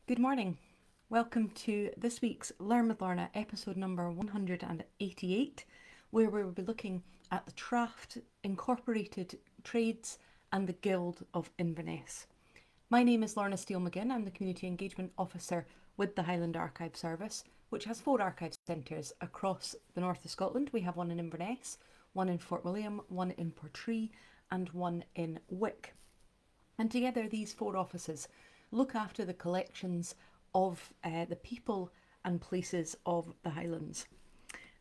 Good morning. Welcome to this week's Learn with Lorna, episode number 188, where we will be looking at the Traft, Incorporated Trades and the Guild of Inverness. My name is Lorna Steele-McGinn. I'm the Community Engagement Officer with the Highland Archive Service, which has 4 archive centres across the north of Scotland. We have one in Inverness, one in Fort William, one in Portree and one in Wick. And together these 4 offices look after the collections of the people and places of the Highlands.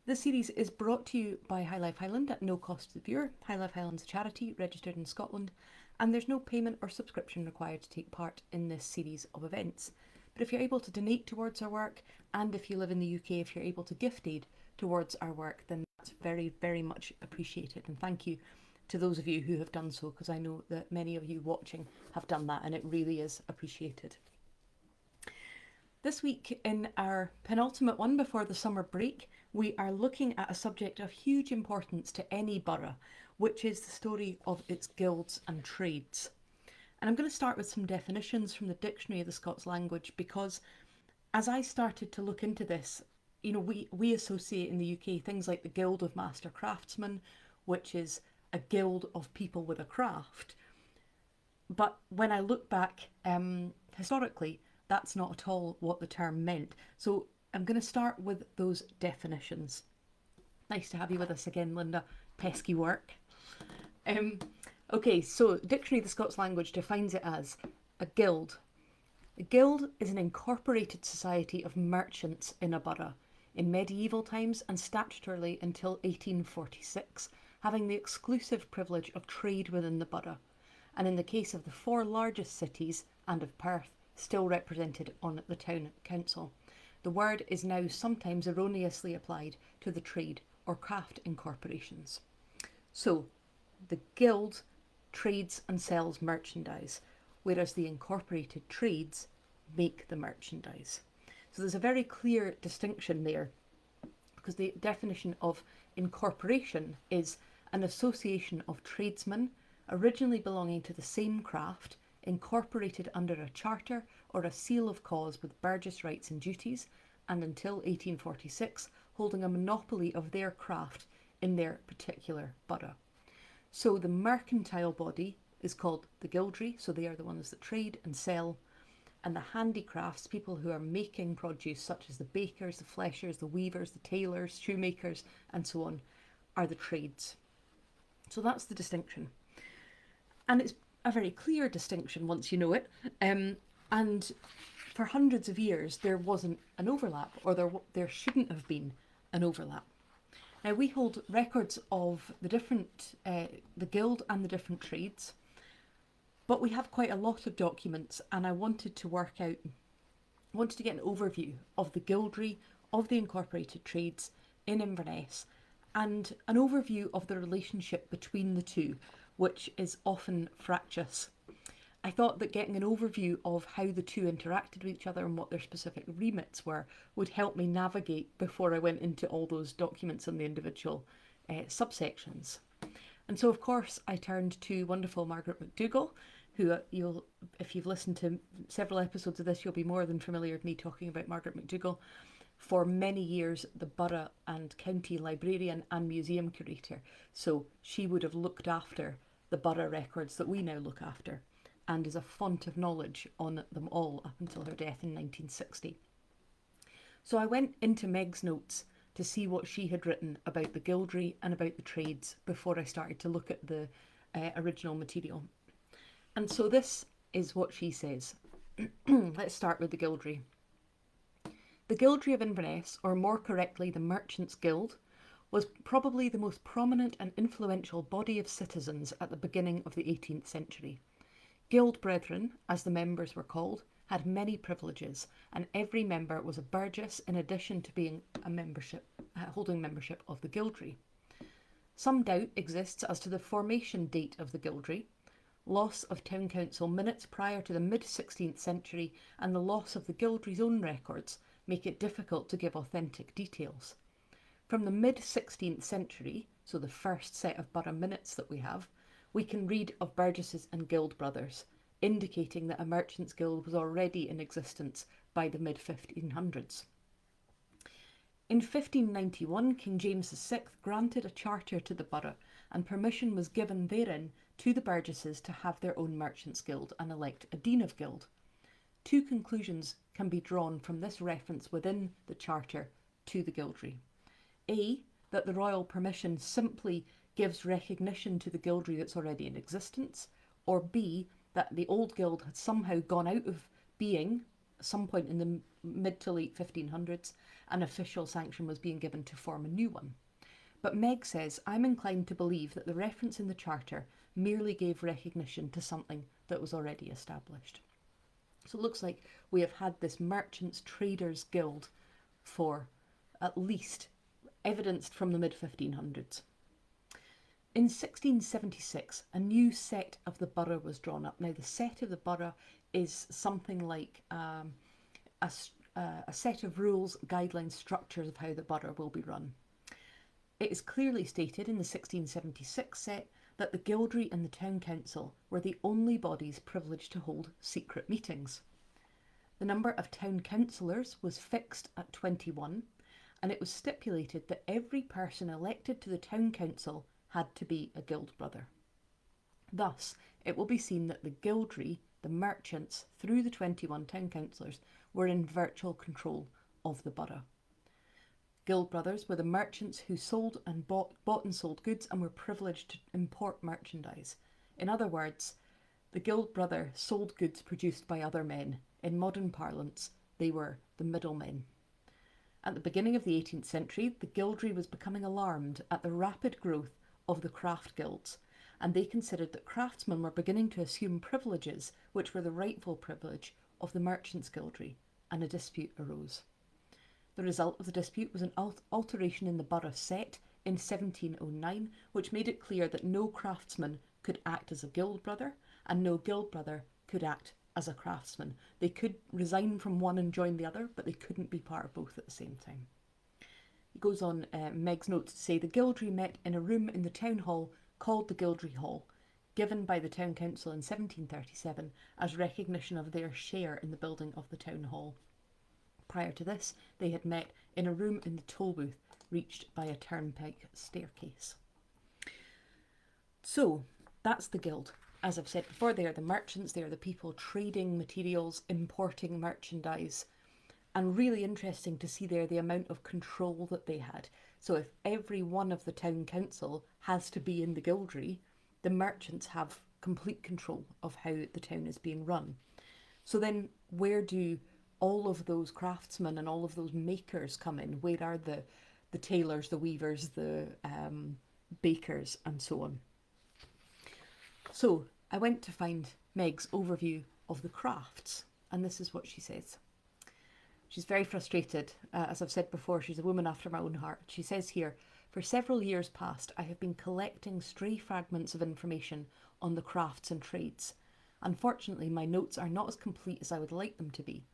This series is brought to you by High Life Highland at no cost to the viewer. High Life Highland's a charity registered in Scotland, and there's no payment or subscription required to take part in this series of events. But if you're able to donate towards our work, and if you live in the UK, if you're able to gift aid towards our work, then that's very, very much appreciated. And thank you to those of you who have done so, because I know that many of you watching have done that, and it really is appreciated. This week, in our penultimate one before the summer break, we are looking at a subject of huge importance to any borough, which is the story of its guilds and trades. And I'm going to start with some definitions from the Dictionary of the Scots Language, because as I started to look into this, we associate in the UK things like the Guild of Master Craftsmen, which is a guild of people with a craft. But when I look back historically, that's not at all what the term meant. So I'm going to start with those definitions. Nice to have you with us again, Linda. Pesky work. Okay, so Dictionary of the Scots Language defines it as a guild. A guild is an incorporated society of merchants in a borough in medieval times and statutorily until 1846, having the exclusive privilege of trade within the borough, and in the case of the 4 largest cities and of Perth, still represented on the town council. The word is now sometimes erroneously applied to the trade or craft incorporations. So, the guild trades and sells merchandise, whereas the incorporated trades make the merchandise. So there's a very clear distinction there, because the definition of incorporation is an association of tradesmen originally belonging to the same craft, incorporated under a charter or a seal of cause with burgess rights and duties, and until 1846 holding a monopoly of their craft in their particular borough. So the mercantile body is called the guildry, so they are the ones that trade and sell, and the handicrafts, people who are making produce such as the bakers, the fleshers, the weavers, the tailors, shoemakers and so on, are the trades. So that's the distinction. And it's a very clear distinction once you know it. And for hundreds of years, there wasn't an overlap, or there shouldn't have been an overlap. Now, we hold records of the guild and the different trades, but we have quite a lot of documents, and I wanted to get an overview of the guildry, of the incorporated trades in Inverness, and an overview of the relationship between the two, which is often fractious. I thought that getting an overview of how the two interacted with each other and what their specific remits were would help me navigate before I went into all those documents and the individual subsections. And so, of course, I turned to wonderful Margaret McDougall, who if you've listened to several episodes of this, you'll be more than familiar with me talking about Margaret McDougall. For many years, the borough and county librarian and museum curator. So she would have looked after the borough records that we now look after, and is a font of knowledge on them all up until her death in 1960. So I went into Meg's notes to see what she had written about the guildry and about the trades before I started to look at the original material. And so this is what she says. Let's start with the guildry. The Guildry of Inverness, or more correctly the Merchants' Guild, was probably the most prominent and influential body of citizens at the beginning of the 18th century. Guild brethren, as the members were called, had many privileges, and every member was a burgess in addition to being holding membership of the guildry. Some doubt exists as to the formation date of the guildry. Loss of town council minutes prior to the mid-16th century and the loss of the guildry's own records make it difficult to give authentic details. From the mid-16th century, so the first set of borough minutes that we can read of burgesses and guild brothers indicating that a merchants' guild was already in existence by the mid-1500s. In 1591, King James VI granted a charter to the borough, and permission was given therein to the burgesses to have their own merchants' guild and elect a dean of guild. Two conclusions can be drawn from this reference within the charter to the guildry. A, that the royal permission simply gives recognition to the guildry that's already in existence, or B, that the old guild had somehow gone out of being at some point in the mid to late 1500s, and official sanction was being given to form a new one. But Meg says, I'm inclined to believe that the reference in the charter merely gave recognition to something that was already established. So it looks like we have had this merchants traders guild for at least evidenced from the mid-1500s. In 1676, a new set of the borough was drawn up. Now, the set of the borough is something like a set of rules, guidelines, structures of how the borough will be run. It is clearly stated in the 1676 set that the guildry and the town council were the only bodies privileged to hold secret meetings. The number of town councillors was fixed at 21, and it was stipulated that every person elected to the town council had to be a guild brother. Thus, it will be seen that the guildry, the merchants, through the 21 town councillors, were in virtual control of the borough. Guild brothers were the merchants who sold and bought and sold goods and were privileged to import merchandise. In other words, the guild brother sold goods produced by other men. In modern parlance, they were the middlemen. At the beginning of the 18th century, the guildry was becoming alarmed at the rapid growth of the craft guilds, and they considered that craftsmen were beginning to assume privileges which were the rightful privilege of the merchants' guildry, and a dispute arose. The result of the dispute was an alteration in the borough set in 1709, which made it clear that no craftsman could act as a guild brother, and no guild brother could act as a craftsman. They could resign from one and join the other, but they couldn't be part of both at the same time. He goes on, Meg's notes to say, the guildry met in a room in the town hall called the Guildry Hall, given by the town council in 1737 as recognition of their share in the building of the town hall. Prior to this, they had met in a room in the toll booth, reached by a turnpike staircase. So, that's the guild. As I've said before, they are the merchants, they are the people trading materials, importing merchandise, and really interesting to see there the amount of control that they had. So if every one of the town council has to be in the guildry, the merchants have complete control of how the town is being run. So then where do all of those craftsmen and all of those makers come in? Where are the tailors, the weavers, the bakers, and so on? So I went to find Meg's overview of the crafts, and this is what she says. She's very frustrated. As I've said before, she's a woman after my own heart. She says here, for several years past, I have been collecting stray fragments of information on the crafts and trades. Unfortunately, my notes are not as complete as I would like them to be.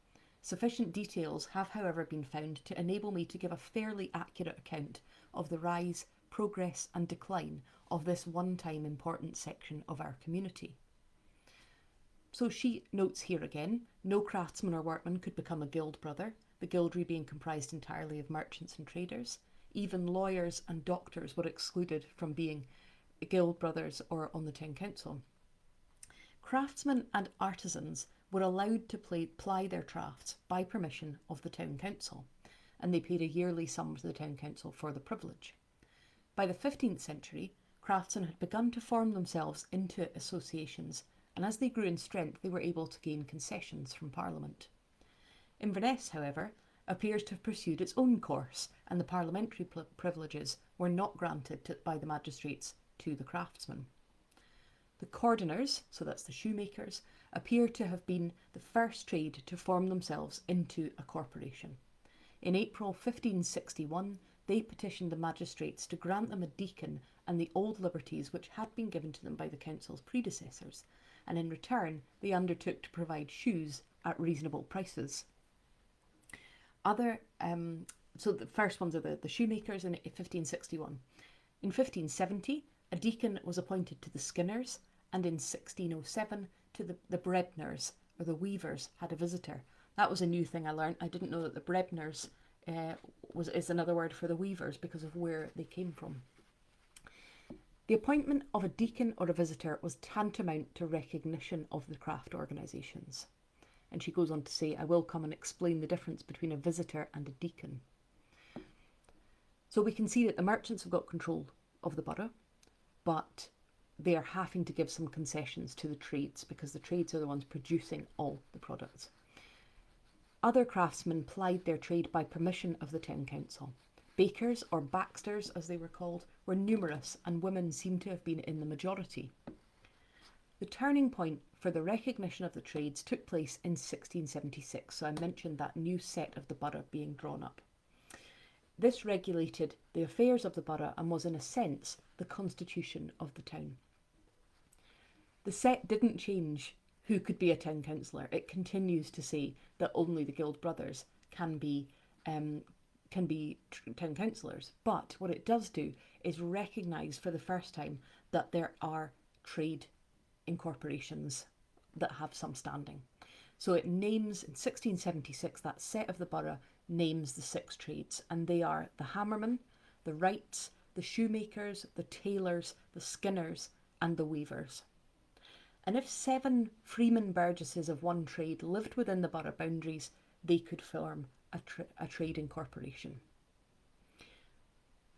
Sufficient details have, however, been found to enable me to give a fairly accurate account of the rise, progress and decline of this one-time important section of our community. So she notes here again, no craftsman or workman could become a guild brother, the guildry being comprised entirely of merchants and traders. Even lawyers and doctors were excluded from being guild brothers or on the town council. Craftsmen and artisans were allowed to ply their crafts by permission of the town council, and they paid a yearly sum to the town council for the privilege. By the 15th century, craftsmen had begun to form themselves into associations, and as they grew in strength, they were able to gain concessions from Parliament. Inverness, however, appears to have pursued its own course, and the parliamentary privileges were not granted by the magistrates to the craftsmen. The cordoners, so that's the shoemakers, appear to have been the first trade to form themselves into a corporation. In April 1561, they petitioned the magistrates to grant them a deacon and the old liberties which had been given to them by the council's predecessors, and in return they undertook to provide shoes at reasonable prices. So the first ones are the shoemakers in 1561. In 1570, a deacon was appointed to the skinners, and in 1607 to to the Brebners, or the weavers, had a visitor. That was a new thing I learned. I didn't know that the Brebners is another word for the weavers because of where they came from. The appointment of a deacon or a visitor was tantamount to recognition of the craft organisations. And she goes on to say, I will come and explain the difference between a visitor and a deacon. So we can see that the merchants have got control of the borough, but they are having to give some concessions to the trades because the trades are the ones producing all the products. Other craftsmen plied their trade by permission of the town council. Bakers, or backsters as they were called, were numerous, and women seem to have been in the majority. The turning point for the recognition of the trades took place in 1676, so I mentioned that new set of the borough being drawn up. This regulated the affairs of the borough and was, in a sense, the constitution of the town. The set didn't change who could be a town councillor. It continues to say that only the guild brothers can be town councillors. But what it does do is recognise for the first time that there are trade incorporations that have some standing. So it names, in 1676, that set of the borough names the 6 trades, and they are the hammermen, the wrights, the shoemakers, the tailors, the skinners, and the weavers. And if 7 freeman burgesses of one trade lived within the borough boundaries, they could form a trade incorporation.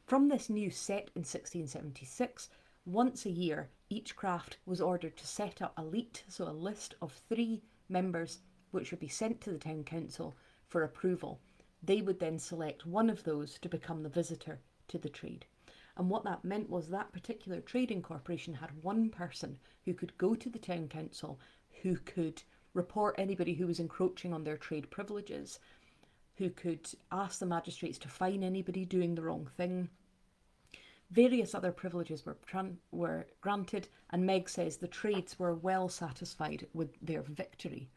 From this new set in 1676, once a year, each craft was ordered to set up a leet, so a list of 3 members which would be sent to the town council for approval. They would then select one of those to become the visitor to the trade. And what that meant was that particular trading corporation had one person who could go to the town council, who could report anybody who was encroaching on their trade privileges, who could ask the magistrates to fine anybody doing the wrong thing. Various other privileges were granted, and Meg says the trades were well satisfied with their victory,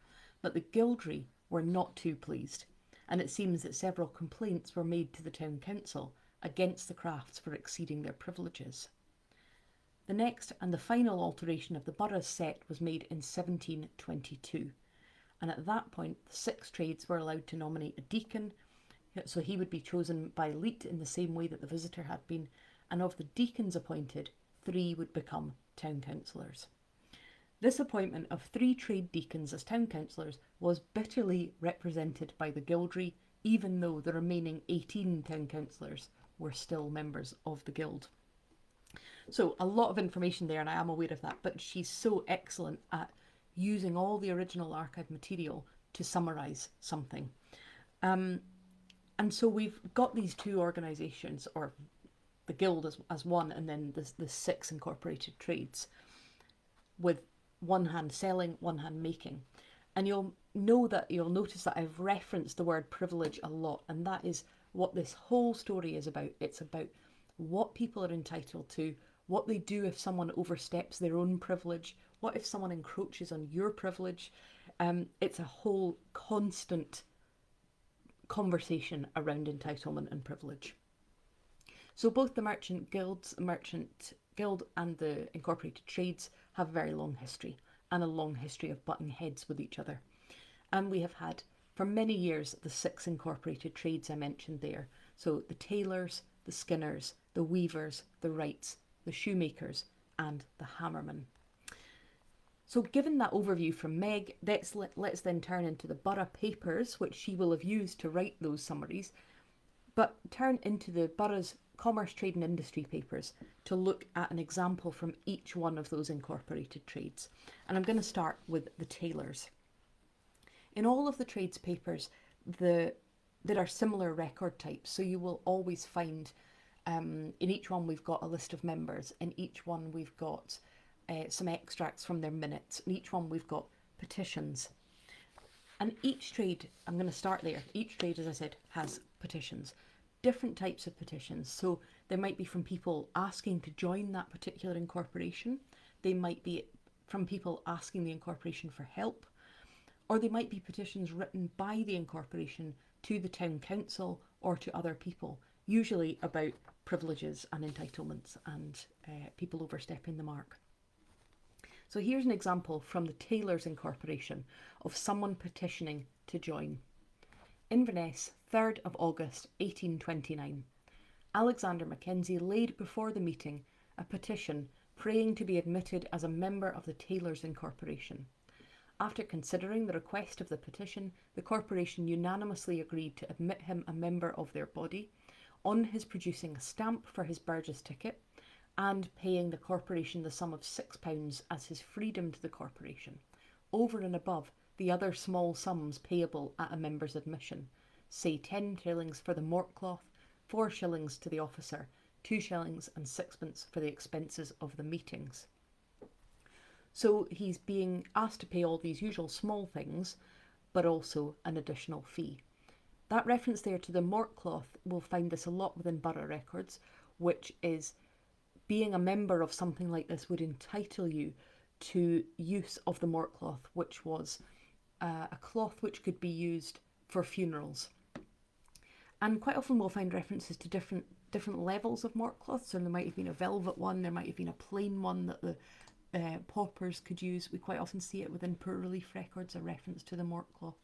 but the gildry were not too pleased, and it seems that several complaints were made to the town council against the crafts for exceeding their privileges. The next and the final alteration of the borough's set was made in 1722, and at that point the 6 trades were allowed to nominate a deacon, so he would be chosen by leet in the same way that the visitor had been, and of the deacons appointed, 3 would become town councillors. This appointment of 3 trade deacons as town councillors was bitterly represented by the gildry, even though the remaining 18 town councillors were still members of the guild. So a lot of information there, and I am aware of that, but she's so excellent at using all the original archive material to summarise something. And so we've got these 2 organisations, or the guild as one, and then the 6 incorporated trades, with one hand selling, one hand making. And you'll notice that I've referenced the word privilege a lot, and that is what this whole story is about. It's about what people are entitled to, what they do if someone oversteps their own privilege, what if someone encroaches on your privilege. It's a whole constant conversation around entitlement and privilege. So both the merchant guild and the incorporated trades have a very long history, and a long history of butting heads with each other. And we have had for many years the 6 incorporated trades I mentioned there. So the tailors, the skinners, the weavers, the wrights, the shoemakers, and the hammermen. So given that overview from Meg, let's then turn into the borough papers, which she will have used to write those summaries, but turn into the borough's commerce, trade and industry papers to look at an example from each one of those incorporated trades. And I'm going to start with the tailors. In all of the trades papers, there are similar record types, so you will always find in each one we've got a list of members, in each one we've got some extracts from their minutes, in each one we've got petitions. And each trade, I'm going to start there, each trade, as I said, has petitions. Different types of petitions. So there might be from people asking to join that particular incorporation. They might be from people asking the incorporation for help. Or they might be petitions written by the incorporation to the town council or to other people, usually about privileges and entitlements and people overstepping the mark. So here's an example from the Tailors Incorporation of someone petitioning to join. Inverness, 3rd of August 1829. Alexander Mackenzie laid before the meeting a petition praying to be admitted as a member of the Tailors Incorporation. After considering the request of the petition, the corporation unanimously agreed to admit him a member of their body, on his producing a stamp for his Burgess ticket, and paying the corporation the sum of £6 as his freedom to the corporation, over and above the other small sums payable at a member's admission, say 10 shillings for the mortcloth, 4 shillings to the officer, 2 shillings and 6pence for the expenses of the meetings. So he's being asked to pay all these usual small things, but also an additional fee. That reference there to the mortcloth, we'll find this a lot within borough records, which is being a member of something like this would entitle you to use of the mortcloth, which was a cloth which could be used for funerals. And quite often we'll find references to different levels of mortcloth. So there might have been a velvet one, there might have been a plain one that the paupers could use. We quite often see it within poor relief records, a reference to the mortcloth.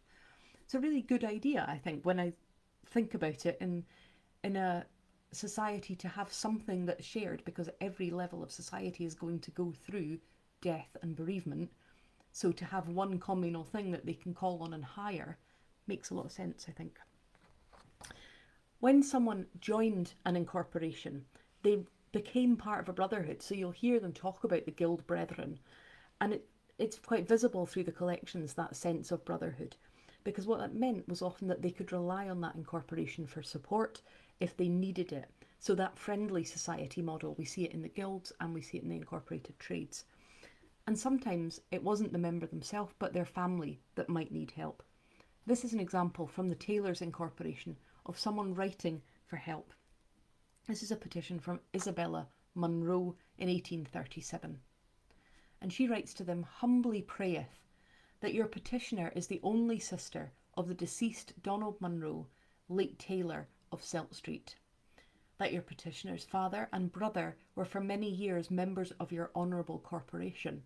It's a really good idea, I think, when I think about it in a society, to have something that's shared, because every level of society is going to go through death and bereavement. So to have one communal thing that they can call on and hire makes a lot of sense, I think. When someone joined an incorporation, they became part of a brotherhood. So you'll hear them talk about the Guild Brethren, and it's quite visible through the collections, that sense of brotherhood, because what that meant was often that they could rely on that incorporation for support if they needed it. So that friendly society model, we see it in the guilds and we see it in the incorporated trades. And sometimes it wasn't the member themselves, but their family that might need help. This is an example from the Tailors Incorporation of someone writing for help. This is a petition from Isabella Munro in 1837. And she writes to them, "Humbly prayeth that your petitioner is the only sister of the deceased Donald Munro, late tailor of Selt Street. That your petitioner's father and brother were for many years members of your honourable corporation.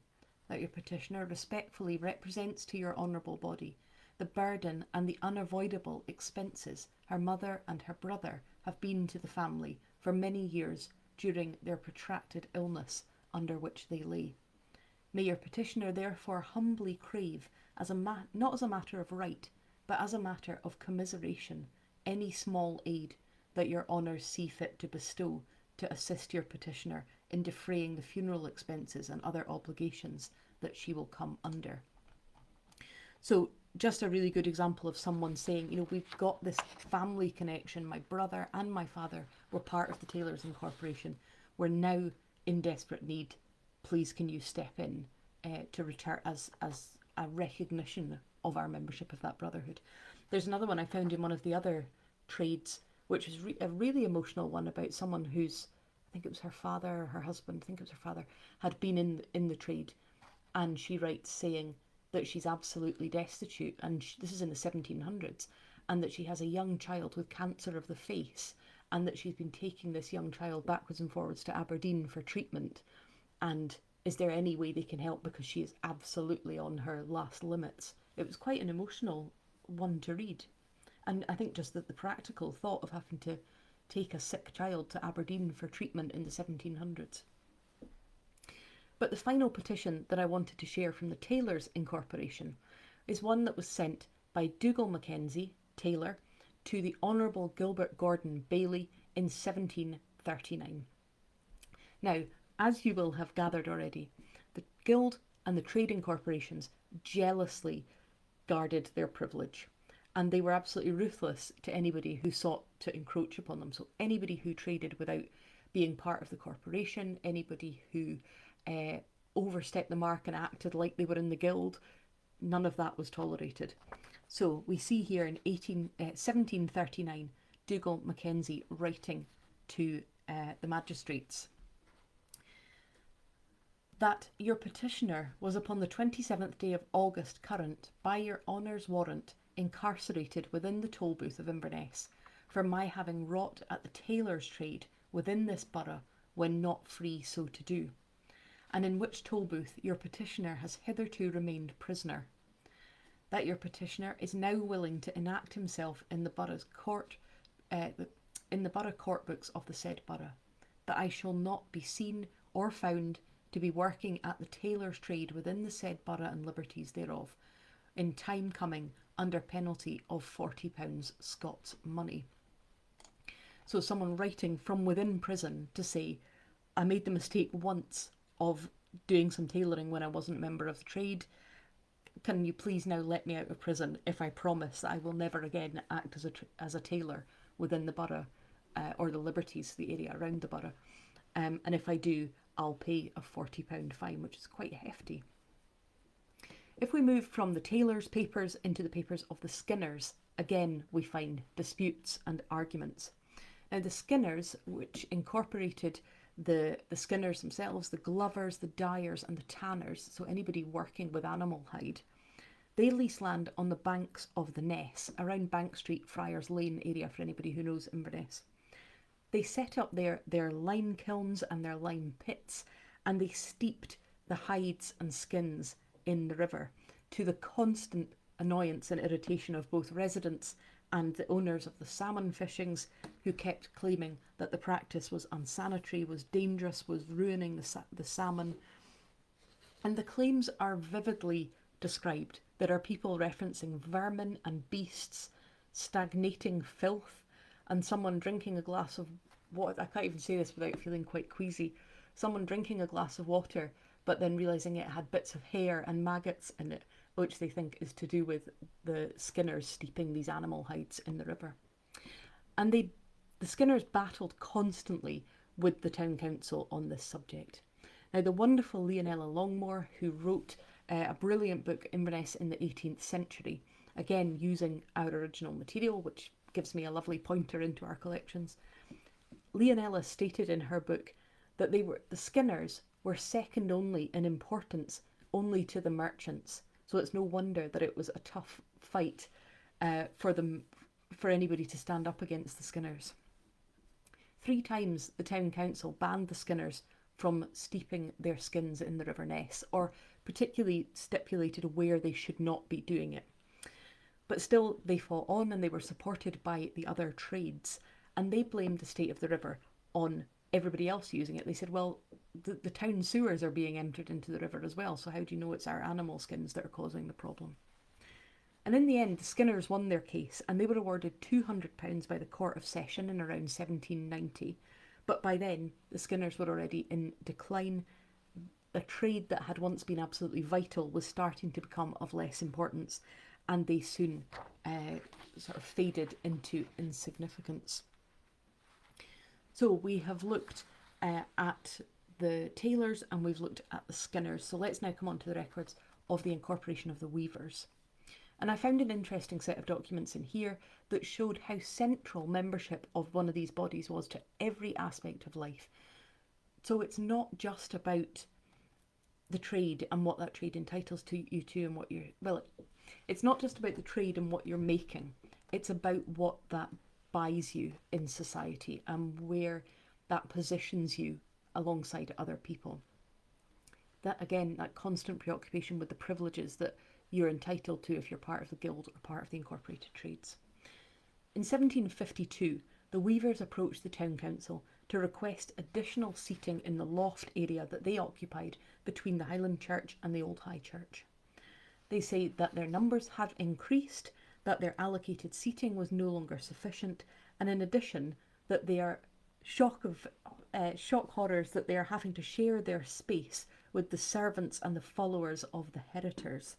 That your petitioner respectfully represents to your honourable body the burden and the unavoidable expenses her mother and her brother have been to the family for many years during their protracted illness under which they lay. May your petitioner therefore humbly crave, not as a matter of right, but as a matter of commiseration, any small aid that your honours see fit to bestow to assist your petitioner in defraying the funeral expenses and other obligations that she will come under." So just a really good example of someone saying, you know, we've got this family connection. My brother and my father were part of the Tailors Incorporation. We're now in desperate need. Please can you step in to return as a recognition of our membership of that brotherhood. There's another one I found in one of the other trades, which is a really emotional one about someone who's, I think it was her father or her husband, I think it was her father, had been in the trade. And she writes saying that she's absolutely destitute, and this is in the 1700s, and that she has a young child with cancer of the face, and that she's been taking this young child backwards and forwards to Aberdeen for treatment, and is there any way they can help because she is absolutely on her last limits. It was quite an emotional one to read, and I think just that the practical thought of having to take a sick child to Aberdeen for treatment in the 1700s. But the final petition that I wanted to share from the Tailors Incorporation is one that was sent by Dougal Mackenzie, tailor, to the Honourable Gilbert Gordon Bailey in 1739. Now, as you will have gathered already, the Guild and the trading corporations jealously guarded their privilege, and they were absolutely ruthless to anybody who sought to encroach upon them. So anybody who traded without being part of the corporation, anybody who overstepped the mark and acted like they were in the guild, none of that was tolerated. So we see here in 1739, Dougal Mackenzie writing to the magistrates that your petitioner was upon the 27th day of August current by your honour's warrant incarcerated within the toll booth of Inverness for my having wrought at the tailor's trade within this borough when not free so to do, and in which toll booth your petitioner has hitherto remained prisoner. That your petitioner is now willing to enact himself in the borough's court, in the borough court books of the said borough, that I shall not be seen or found to be working at the tailor's trade within the said borough and liberties thereof, in time coming, under penalty of £40 Scots money. So someone writing from within prison to say, I made the mistake once of doing some tailoring when I wasn't a member of the trade. Can you please now let me out of prison if I promise that I will never again act as a tailor within the borough or the liberties, the area around the borough. And if I do, I'll pay a £40 fine, which is quite hefty. If we move from the tailor's papers into the papers of the skinners, again we find disputes and arguments. Now the skinners, which incorporated the skinners themselves, the glovers, the dyers and the tanners, so anybody working with animal hide, they lease land on the banks of the Ness, around Bank Street, Friars Lane area for anybody who knows Inverness. They set up their lime kilns and their lime pits, and they steeped the hides and skins in the river, to the constant annoyance and irritation of both residents and the owners of the salmon fishings, who kept claiming that the practice was unsanitary, was dangerous, was ruining the salmon. And the claims are vividly described. There are people referencing vermin and beasts, stagnating filth, and someone drinking a glass of water. I can't even say this without feeling quite queasy. Someone drinking a glass of water, but then realising it had bits of hair and maggots in it, which they think is to do with the skinners steeping these animal hides in the river. And the skinners battled constantly with the town council on this subject. Now the wonderful Leonella Longmore, who wrote a brilliant book, Inverness in the 18th century, again using our original material, which gives me a lovely pointer into our collections. Leonella stated in her book that the skinners were second only in importance only to the merchants. So it's no wonder that it was a tough fight for anybody to stand up against the skinners. 3 times the town council banned the skinners from steeping their skins in the River Ness, or particularly stipulated where they should not be doing it. But still they fought on, and they were supported by the other trades, and they blamed the state of the river on everybody else using it. They said, well, the town sewers are being entered into the river as well, so how do you know it's our animal skins that are causing the problem? And in the end, the skinners won their case, and they were awarded £200 by the Court of Session in around 1790. But by then, the skinners were already in decline. A trade that had once been absolutely vital was starting to become of less importance, and they soon sort of faded into insignificance. So we have looked at the tailors and we've looked at the skinners. So let's now come on to the records of the incorporation of the weavers. And I found an interesting set of documents in here that showed how central membership of one of these bodies was to every aspect of life. So it's not just about the trade and what that trade entitles you to and what you're, well, it's not just about the trade and what you're making. It's about what that buys you in society and where that positions you alongside other people. That, again, that constant preoccupation with the privileges that you're entitled to if you're part of the guild or part of the incorporated trades. In 1752, the weavers approached the town council to request additional seating in the loft area that they occupied between the Highland Church and the Old High Church. They say that their numbers have increased, that their allocated seating was no longer sufficient, and in addition that they are shock horrors that they are having to share their space with the servants and the followers of the heritors.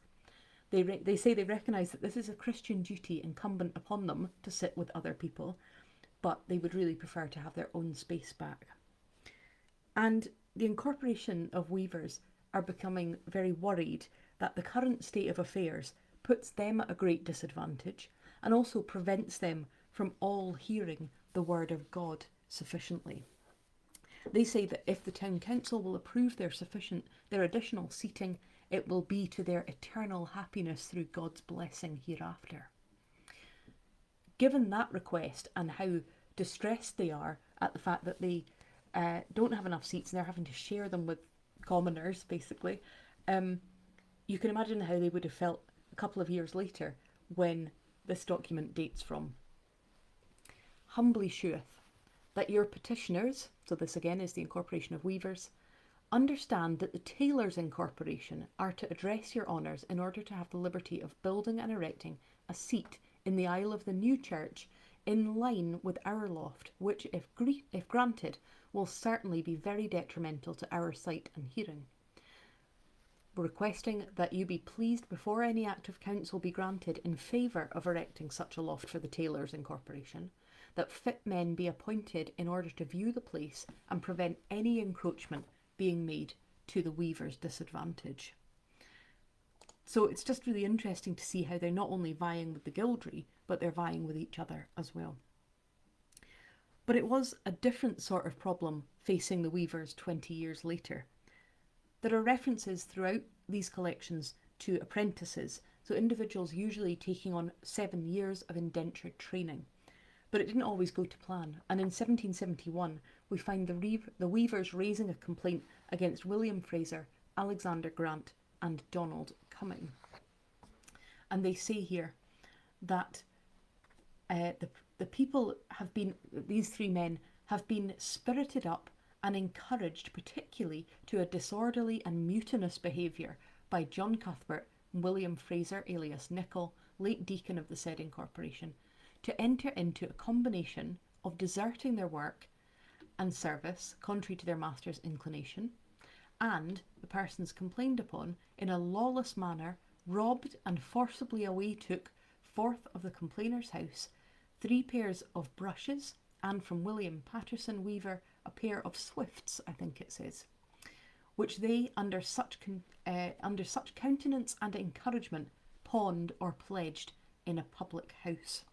They say they recognise that this is a Christian duty incumbent upon them to sit with other people, but they would really prefer to have their own space back. And the incorporation of weavers are becoming very worried that the current state of affairs puts them at a great disadvantage and also prevents them from all hearing the word of God sufficiently. They say that if the town council will approve their additional seating, it will be to their eternal happiness through God's blessing hereafter. Given that request and how distressed they are at the fact that they don't have enough seats and they're having to share them with commoners, basically, you can imagine how they would have felt a couple of years later when this document dates from. Humbly sheweth that your petitioners, so this again is the Incorporation of Weavers, understand that the Tailors' Incorporation are to address your honours in order to have the liberty of building and erecting a seat in the aisle of the new church in line with our loft, which, if granted, will certainly be very detrimental to our sight and hearing. Requesting that you be pleased before any act of council be granted in favour of erecting such a loft for the Tailors' Incorporation, that fit men be appointed in order to view the place and prevent any encroachment being made to the weavers' disadvantage. So it's just really interesting to see how they're not only vying with the gildry, but they're vying with each other as well. But it was a different sort of problem facing the weavers 20 years later. There are references throughout these collections to apprentices, so individuals usually taking on 7 years of indentured training. But it didn't always go to plan, and in 1771 we find the weavers raising a complaint against William Fraser, Alexander Grant and Donald Cumming. And they say here that the people have been, these three men have been spirited up and encouraged particularly to a disorderly and mutinous behaviour by John Cuthbert, William Fraser alias Nichol, late deacon of the said incorporation, to enter into a combination of deserting their work and service, contrary to their master's inclination, and the persons complained upon, in a lawless manner, robbed and forcibly away took forth of the complainer's house 3 pairs of brushes, and from William Patterson Weaver a pair of swifts, I think it says, which they, under such countenance and encouragement, pawned or pledged in a public house.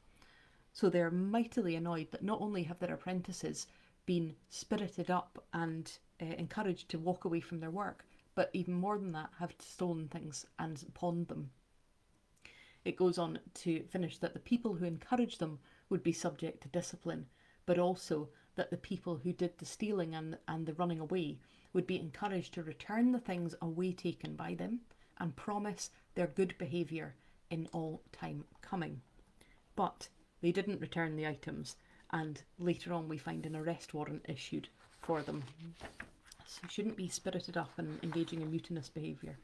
So they're mightily annoyed that not only have their apprentices been spirited up and encouraged to walk away from their work, but even more than that, have stolen things and pawned them. It goes on to finish that the people who encouraged them would be subject to discipline, but also that the people who did the stealing and the running away would be encouraged to return the things away taken by them and promise their good behaviour in all time coming. But they didn't return the items, and later on we find an arrest warrant issued for them. So shouldn't be spirited up and engaging in mutinous behaviour.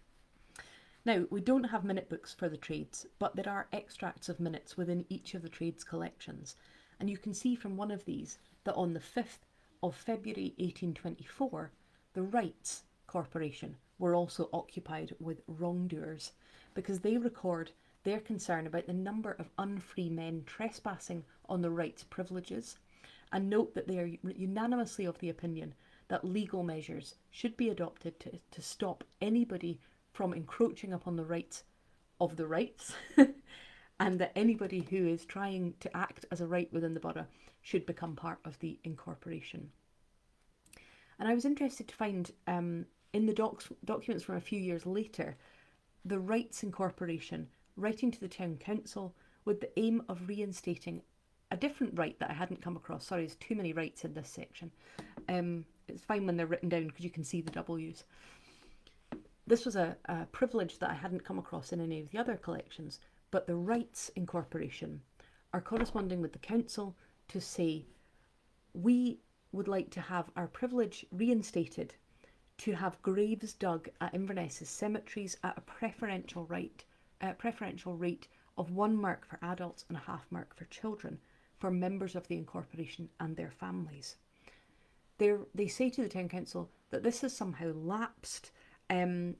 Now, we don't have minute books for the trades, but there are extracts of minutes within each of the trades collections, and you can see from one of these that on the 5th of February 1824, the Wrights Corporation were also occupied with wrongdoers, because they record their concern about the number of unfree men trespassing on the Wrights' privileges, and note that they are unanimously of the opinion that legal measures should be adopted to stop anybody from encroaching upon the rights of the Wrights, and that anybody who is trying to act as a right within the borough should become part of the incorporation. And I was interested to find in the documents from a few years later, the Wrights Incorporation writing to the town council with the aim of reinstating a different right that I hadn't come across. Sorry, there's too many rights in this section. It's fine when they're written down because you can see the W's. This was a privilege that I hadn't come across in any of the other collections, but the Wrights Incorporation are corresponding with the council to say, we would like to have our privilege reinstated to have graves dug at Inverness's cemeteries at a preferential rate of 1 mark for adults and a half mark for children for members of the incorporation and their families. They say to the town council that this has somehow lapsed, and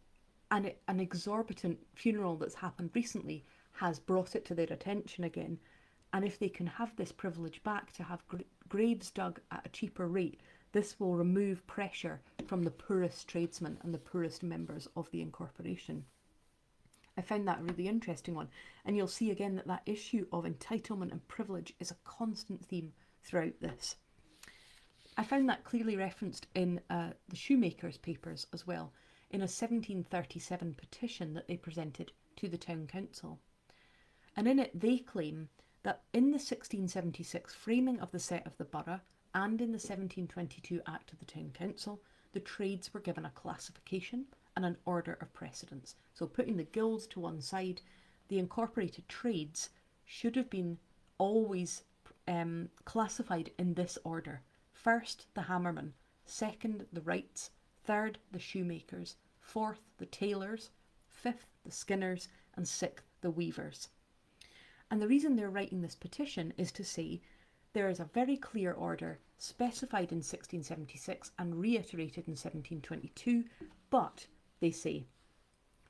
an exorbitant funeral that's happened recently has brought it to their attention again, and if they can have this privilege back to have graves dug at a cheaper rate, this will remove pressure from the poorest tradesmen and the poorest members of the incorporation. I found that a really interesting one, and you'll see again that that issue of entitlement and privilege is a constant theme throughout this. I found that clearly referenced in the shoemakers' papers as well, in a 1737 petition that they presented to the town council. And in it they claim that in the 1676 framing of the set of the borough and in the 1722 Act of the Town Council, the trades were given a classification and an order of precedence. So putting the guilds to one side, the incorporated trades should have been always classified in this order. First, the hammermen, second, the wrights, third, the shoemakers, fourth, the tailors, fifth, the skinners, and sixth, the weavers. And the reason they're writing this petition is to say there is a very clear order specified in 1676 and reiterated in 1722, but, they say,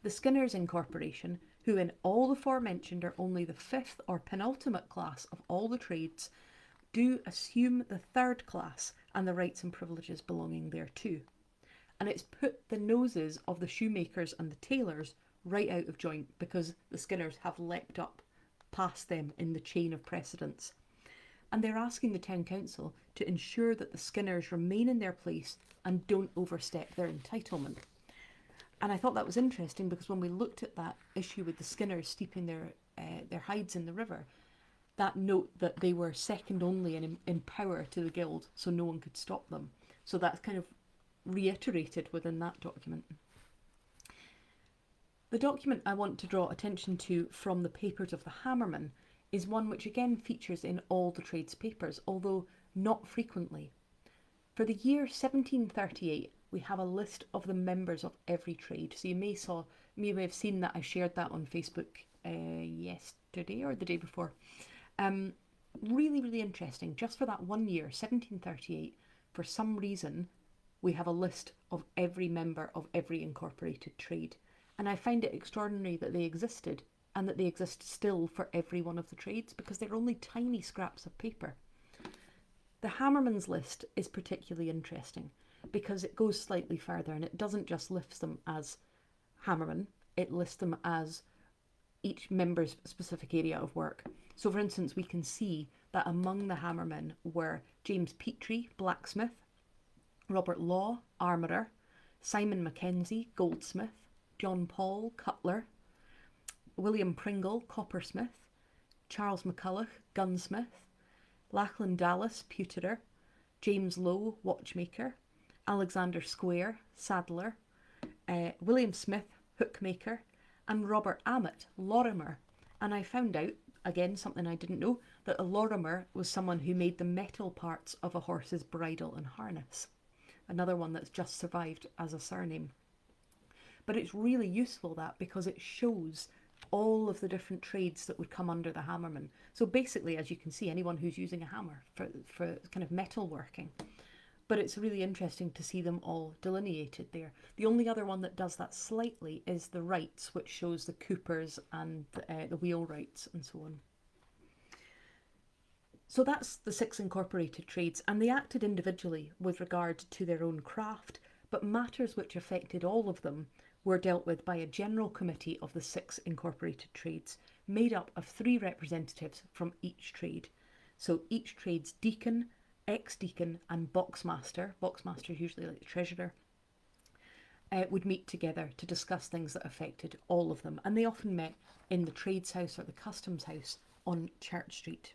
the Skinners Incorporation, who in all the forementioned are only the fifth or penultimate class of all the trades, do assume the third class and the rights and privileges belonging thereto. And it's put the noses of the shoemakers and the tailors right out of joint because the Skinners have leapt up past them in the chain of precedence. And they're asking the town council to ensure that the Skinners remain in their place and don't overstep their entitlement. And I thought that was interesting because when we looked at that issue with the Skinners steeping their hides in the river, that note that they were second only in power to the guild, so no one could stop them. So that's kind of reiterated within that document. The document I want to draw attention to from the papers of the hammermen is one which again features in all the trades papers, although not frequently. For the year 1738, we have a list of the members of every trade. So you may have seen that I shared that on Facebook yesterday or the day before. Really, really interesting. Just for that 1 year, 1738, for some reason, we have a list of every member of every incorporated trade. And I find it extraordinary that they existed and that they exist still for every one of the trades because they're only tiny scraps of paper. The hammerman's list is particularly interesting because it goes slightly further and it doesn't just list them as hammermen, it lists them as each member's specific area of work. So for instance, we can see that among the hammermen were James Petrie, blacksmith, Robert Law, armourer, Simon Mackenzie, goldsmith, John Paul, cutler, William Pringle, coppersmith, Charles McCulloch, gunsmith, Lachlan Dallas, pewterer, James Lowe, watchmaker, Alexander Square, saddler, William Smith, hookmaker, and Robert Ammett, lorimer. And I found out, again, something I didn't know, that a lorimer was someone who made the metal parts of a horse's bridle and harness. Another one that's just survived as a surname. But it's really useful that because it shows all of the different trades that would come under the hammerman. So basically, as you can see, anyone who's using a hammer for kind of metal working. But it's really interesting to see them all delineated there. The only other one that does that slightly is the wrights, which shows the coopers and the wheelwrights and so on. So that's the 6 incorporated trades, and they acted individually with regard to their own craft, but matters which affected all of them were dealt with by a general committee of the 6 incorporated trades, made up of 3 representatives from each trade. So each trade's deacon, ex-deacon and boxmaster is usually like the treasurer, would meet together to discuss things that affected all of them. And they often met in the trades house or the customs house on Church Street.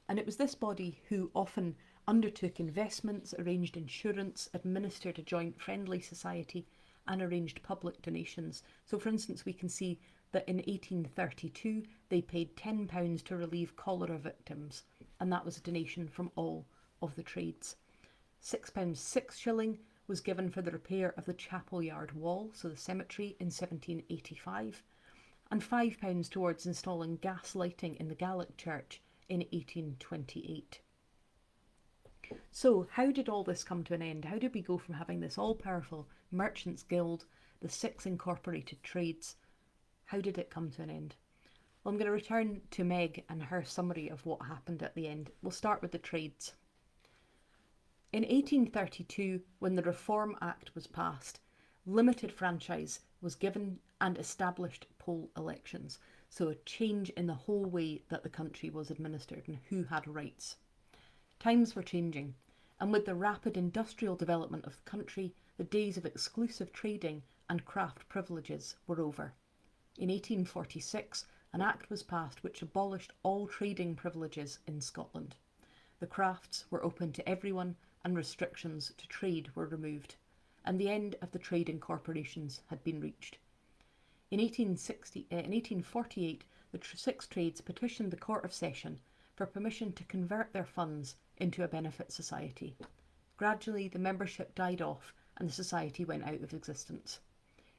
And it was this body who often undertook investments, arranged insurance, administered a joint friendly society, and arranged public donations. So for instance, we can see that in 1832 they paid £10 to relieve cholera victims, and that was a donation from all of the trades. £6 6 was given for the repair of the chapel yard wall, so the cemetery, in 1785, and £5 towards installing gas lighting in the Gaelic church in 1828. So how did all this come to an end? How did we go from having this all-powerful Merchants Guild, the 6 incorporated trades? How did it come to an end? Well, I'm going to return to Meg and her summary of what happened at the end. We'll start with the trades. In 1832, when the Reform Act was passed, limited franchise was given and established poll elections. So a change in the whole way that the country was administered and who had rights. Times were changing, and with the rapid industrial development of the country, the days of exclusive trading and craft privileges were over. In 1846, an act was passed which abolished all trading privileges in Scotland. The crafts were open to everyone and restrictions to trade were removed. and the end of the trade corporations had been reached. In 1848, the six trades petitioned the Court of Session for permission to convert their funds into a benefit society. Gradually, the membership died off and the society went out of existence.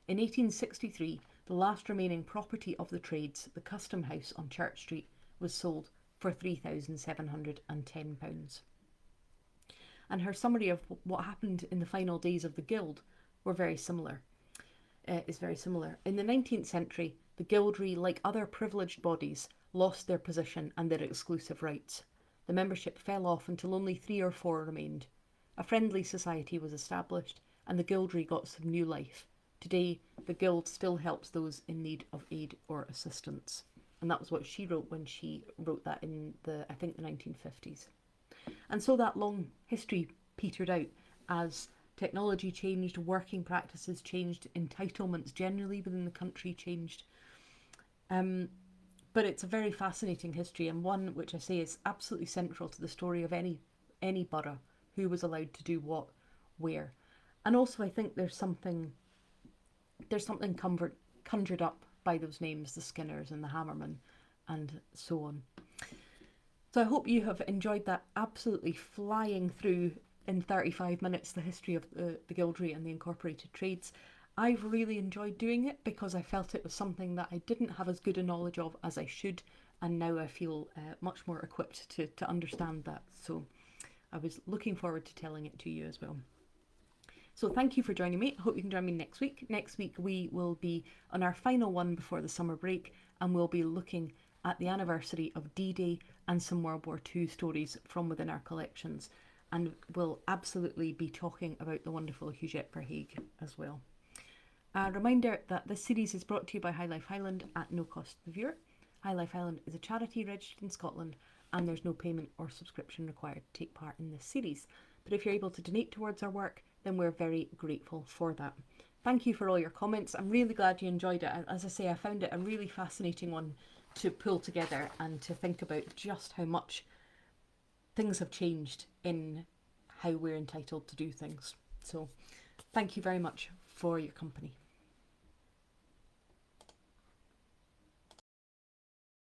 In 1863, the last remaining property of the trades, the Custom House on Church Street, was sold for £3,710. And her summary of what happened in the final days of the Guild is very similar. In the 19th century, the Guildry, like other privileged bodies, lost their position and their exclusive rights. The membership fell off until only 3 or 4 remained. A friendly society was established and the Guildry got some new life. Today, the Guild still helps those in need of aid or assistance. And that was what she wrote when she wrote that in the 1950s. And so that long history petered out as technology changed, working practices changed, entitlements generally within the country changed. But it's a very fascinating history, and one which I say is absolutely central to the story of any borough, who was allowed to do what, where. And also I think there's something conjured up by those names, the Skinners and the Hammermen and so on. So I hope you have enjoyed that absolutely flying through in 35 minutes the history of the Guildry and the incorporated trades. I've really enjoyed doing it because I felt it was something that I didn't have as good a knowledge of as I should, and now I feel much more equipped to understand that. So I was looking forward to telling it to you as well. So thank you for joining me. I hope you can join me next week. Next week we will be on our final one before the summer break, and we'll be looking at the anniversary of D-Day and some World War II stories from within our collections. And we'll absolutely be talking about the wonderful Huguette Verhaeghe as well. A reminder that this series is brought to you by High Life Highland at no cost to the viewer. High Life Highland is a charity registered in Scotland, and there's no payment or subscription required to take part in this series. But if you're able to donate towards our work, then we're very grateful for that. Thank you for all your comments. I'm really glad you enjoyed it. As I say, I found it a really fascinating one to pull together and to think about just how much things have changed in how we're entitled to do things. So thank you very much for your company.